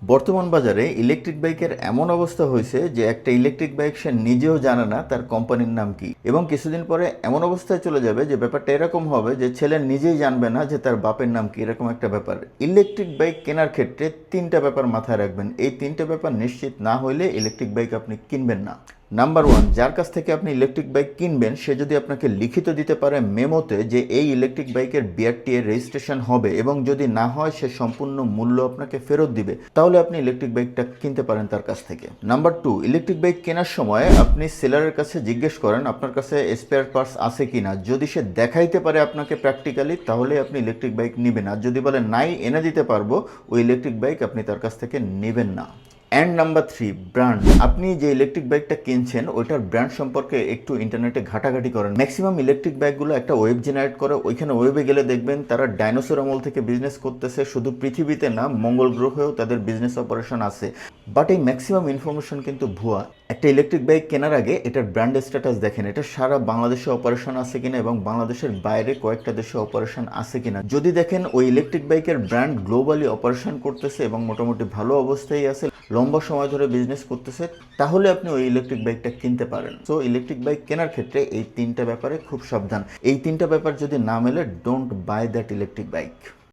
বর্তমান বাজারে ইলেকট্রিক বাইকের এমন অবস্থা হয়েছে যে একটা ইলেকট্রিক বাইক সে নিজেও জানে না তার কোম্পানির নাম কি, এবং কিছুদিন পরে এমন অবস্থায় চলে যাবে যে ব্যাপারটা এরকম হবে যে ছেলে নিজেই জানবে না যে তার বাপের নাম কি। এরকম একটা ব্যাপার। ইলেকট্রিক বাইক কেনার ক্ষেত্রে তিনটা ব্যাপার মাথায় রাখবেন। এই তিনটা ব্যাপার নিশ্চিত না হইলে ইলেকট্রিক বাইক আপনি কিনবেন না। নাম্বার ওয়ান, যার কাছ থেকে আপনি ইলেকট্রিক বাইক কিনবেন সে যদি আপনাকে লিখিত দিতে পারে মেমোতে যে এই ইলেকট্রিক বাইকের বিআরটি এর রেজিস্ট্রেশন হবে, এবং যদি না হয় সে সম্পূর্ণ মূল্য আপনাকে ফেরত দিবে, তাহলে আপনি ইলেকট্রিক বাইকটা কিনতে পারেন তার কাছ থেকে। নাম্বার টু, ইলেকট্রিক বাইক কেনার সময় আপনি সেলারের কাছে জিজ্ঞেস করেন আপনার কাছে স্পেয়ার পার্টস আছে কিনা। যদি সে দেখাইতে পারে আপনাকে প্র্যাকটিক্যালি, তাহলে আপনি ইলেকট্রিক বাইক নেবেন। আর যদি বলে নাই এনে দিতে পারবো, ওই ইলেকট্রিক বাইক আপনি তার কাছ থেকে নেবেন না। And number three, brand. আপনি যে ইলেকট্রিক বাইকটা কিনছেন ওইটার ব্র্যান্ড সম্পর্কে একটু ইন্টারনেটে ঘাটাঘাটি করেন। ম্যাক্সিমাম ইলেকট্রিক বাইকগুলো একটা ওয়েব জেনারেট করে, ওইখানে ওয়েবে গেলে দেখবেন তারা ডাইনোসর আমল থেকে বিজনেস করতেছে। শুধু পৃথিবীতে না, মঙ্গল গ্রহেও তাদের বিজনেস অপারেশন আছে। বাট এই ম্যাক্সিমাম ইনফরমেশন কিন্তু ভুয়া। একটা ইলেকট্রিক বাইক কেনার আগে এটার ব্র্যান্ড স্ট্যাটাস দেখেন, এটা সারা বাংলাদেশে অপারেশন আছে কিনা এবং বাংলাদেশের বাইরে কয়েকটা দেশে অপারেশন আছে কিনা। যদি দেখেন ওই ইলেকট্রিক বাইকের ব্র্যান্ড গ্লোবালি অপারেশন করতেছে এবং মোটামুটি ভালো অবস্থায় আছে, লম্বা সময় ধরে বিজনেস করতেছে, তাহলে আপনি ওই ইলেকট্রিক বাইকটা কিনতে পারেন। সো ইলেকট্রিক বাইক কেনার ক্ষেত্রে এই তিনটা ব্যাপারে খুব সাবধান। এই তিনটা ব্যাপার যদি না মেলে, don't by that electric bike.